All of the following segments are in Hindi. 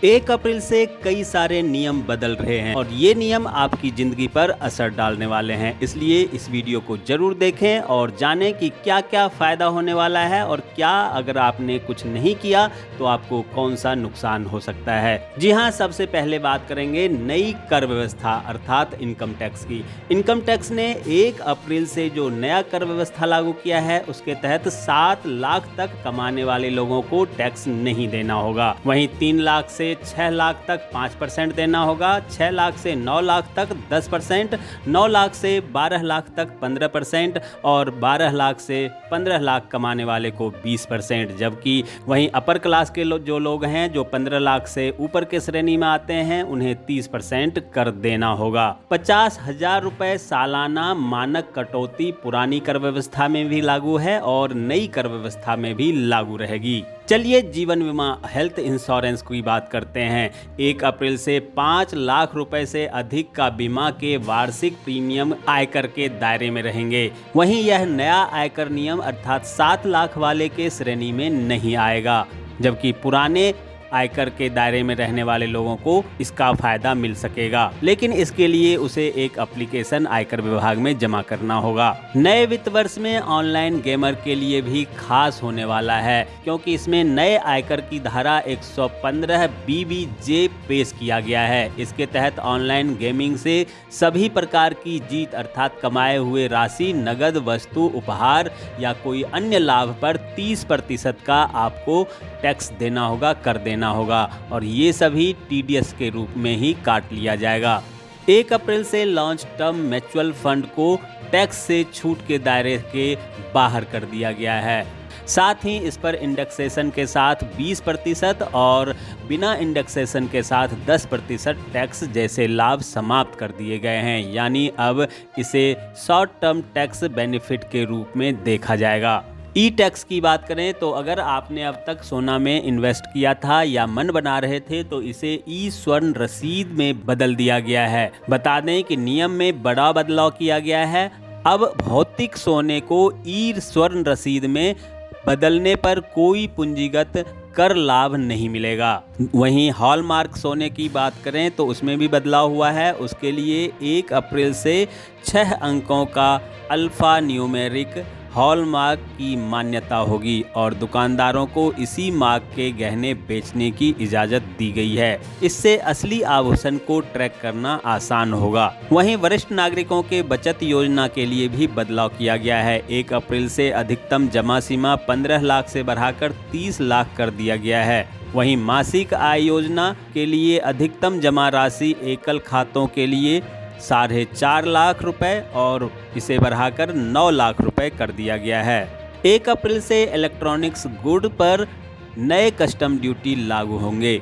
1 अप्रैल से कई सारे नियम बदल रहे हैं और ये नियम आपकी जिंदगी पर असर डालने वाले हैं। इसलिए इस वीडियो को जरूर देखें और जानें कि क्या क्या फायदा होने वाला है और क्या अगर आपने कुछ नहीं किया तो आपको कौन सा नुकसान हो सकता है। जी हाँ, सबसे पहले बात करेंगे नई कर व्यवस्था अर्थात इनकम टैक्स की। इनकम टैक्स ने 1 अप्रैल से जो नया कर व्यवस्था लागू किया है उसके तहत 7 लाख तक कमाने वाले लोगों को टैक्स नहीं देना होगा। वहीं 3 लाख से 6 लाख तक 5% देना होगा, 6 लाख से 9 लाख तक 10%, 9 लाख से 12 लाख तक 15% और 12 लाख से 15 लाख कमाने वाले को 20%। जबकि वहीं अपर क्लास के जो लोग हैं जो 15 लाख से ऊपर के श्रेणी में आते हैं उन्हें 30% कर देना होगा। 50,000 रुपए सालाना मानक कटौती पुरानी कर व्यवस्था में भी लागू है और नई कर व्यवस्था में भी लागू रहेगी। चलिए जीवन बीमा हेल्थ इंश्योरेंस की बात करते हैं। 1 अप्रैल से 5 लाख रुपए से अधिक का बीमा के वार्षिक प्रीमियम आयकर के दायरे में रहेंगे। वहीं यह नया आयकर नियम अर्थात 7 लाख वाले के श्रेणी में नहीं आएगा, जबकि पुराने आयकर के दायरे में रहने वाले लोगों को इसका फायदा मिल सकेगा, लेकिन इसके लिए उसे एक एप्लीकेशन आयकर विभाग में जमा करना होगा। नए वित्त वर्ष में ऑनलाइन गेमर के लिए भी खास होने वाला है, क्योंकि इसमें नए आयकर की धारा 115 BBJ पेश किया गया है। इसके तहत ऑनलाइन गेमिंग से सभी प्रकार की जीत अर्थात कमाए हुए राशि, नगद वस्तु, उपहार या कोई अन्य लाभ पर 30% का आपको टैक्स देना होगा, कर देना होगा, और ये सभी TDS के रूप में ही काट लिया जाएगा। 1 अप्रैल से लॉन्च टर्म म्यूचुअल फंड को टैक्स से छूट के दायरे के बाहर कर दिया गया है। साथ ही इस पर इंडेक्सेशन के साथ 20% और बिना इंडेक्सेशन के साथ 10% टैक्स जैसे लाभ समाप्त कर दिए गए हैं। यानी अब इसे शॉर्ट टर्म टैक्स बेनिफिट के रूप में देखा जाएगा। ई टैक्स की बात करें तो अगर आपने अब तक सोना में इन्वेस्ट किया था या मन बना रहे थे तो इसे ई स्वर्ण रसीद में बदल दिया गया है। बता दें कि नियम में बड़ा बदलाव किया गया है। अब भौतिक सोने को ई स्वर्ण रसीद में बदलने पर कोई पूंजीगत कर लाभ नहीं मिलेगा। वहीं हॉलमार्क सोने की बात करें तो उसमें भी बदलाव हुआ है। उसके लिए 1 अप्रैल से 6 अंकों का अल्फा न्यूमेरिक हॉलमार्क की मान्यता होगी और दुकानदारों को इसी मार्क के गहने बेचने की इजाज़त दी गई है। इससे असली आभूषण को ट्रैक करना आसान होगा। वहीं वरिष्ठ नागरिकों के बचत योजना के लिए भी बदलाव किया गया है। 1 अप्रैल से अधिकतम जमा सीमा 15 लाख से बढ़ाकर 30 लाख कर दिया गया है। वहीं मासिक आय योजना के लिए अधिकतम जमा राशि एकल खातों के लिए 4.5 लाख रुपए और इसे बढ़ाकर 9 लाख रुपए कर दिया गया है। 1 अप्रैल से इलेक्ट्रॉनिक्स गुड पर नए कस्टम ड्यूटी लागू होंगे।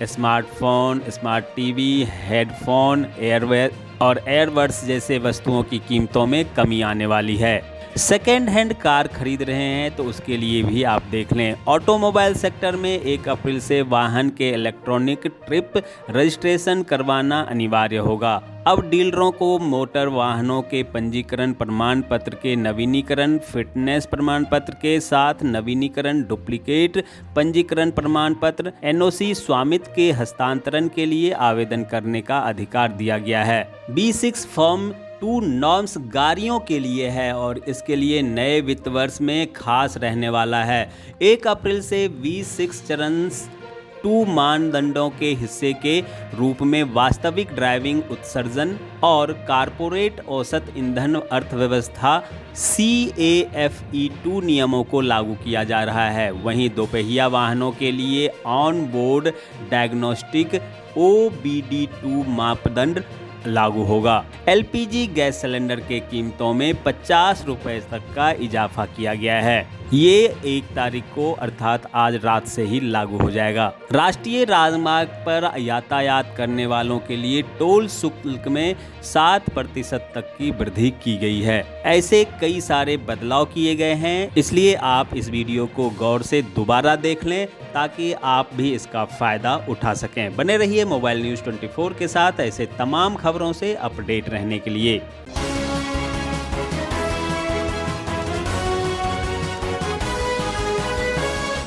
स्मार्टफोन, स्मार्ट टीवी, हेडफोन, एयरवेयर और एयरबड्स जैसे वस्तुओं की कीमतों में कमी आने वाली है। सेकेंड हैंड कार खरीद रहे हैं तो उसके लिए भी आप देख लें। ऑटोमोबाइल सेक्टर में 1 अप्रैल से वाहन के इलेक्ट्रॉनिक ट्रिप रजिस्ट्रेशन करवाना अनिवार्य होगा। अब डीलरों को मोटर वाहनों के पंजीकरण प्रमाण पत्र के नवीनीकरण, फिटनेस प्रमाण पत्र के साथ नवीनीकरण, डुप्लीकेट पंजीकरण प्रमाण पत्र, NOC, स्वामित्व के हस्तांतरण के लिए आवेदन करने का अधिकार दिया गया है। B6 फॉर्म 2 नॉर्म्स गाड़ियों के लिए है और इसके लिए नए वित्त वर्ष में खास रहने वाला है। 1 अप्रैल से V6 चरण 2 मानदंडों के हिस्से के रूप में वास्तविक ड्राइविंग उत्सर्जन और कारपोरेट औसत ईंधन अर्थव्यवस्था CAFE2 नियमों को लागू किया जा रहा है। वहीं दोपहिया वाहनों के लिए ऑन बोर्ड डायग्नोस्टिक OBD2 मापदंड लागू होगा। LPG गैस सिलेंडर के कीमतों में 50 रुपए तक का इजाफा किया गया है। ये 1 तारीख को अर्थात आज रात से ही लागू हो जाएगा। राष्ट्रीय राजमार्ग पर यातायात करने वालों के लिए टोल शुल्क में 7% तक की वृद्धि की गई है। ऐसे कई सारे बदलाव किए गए हैं, इसलिए आप इस वीडियो को गौर से दोबारा देख लें ताकि आप भी इसका फायदा उठा सकें। बने रहिए मोबाइल न्यूज़ 24 के साथ ऐसे तमाम खबरों से अपडेट रहने के लिए।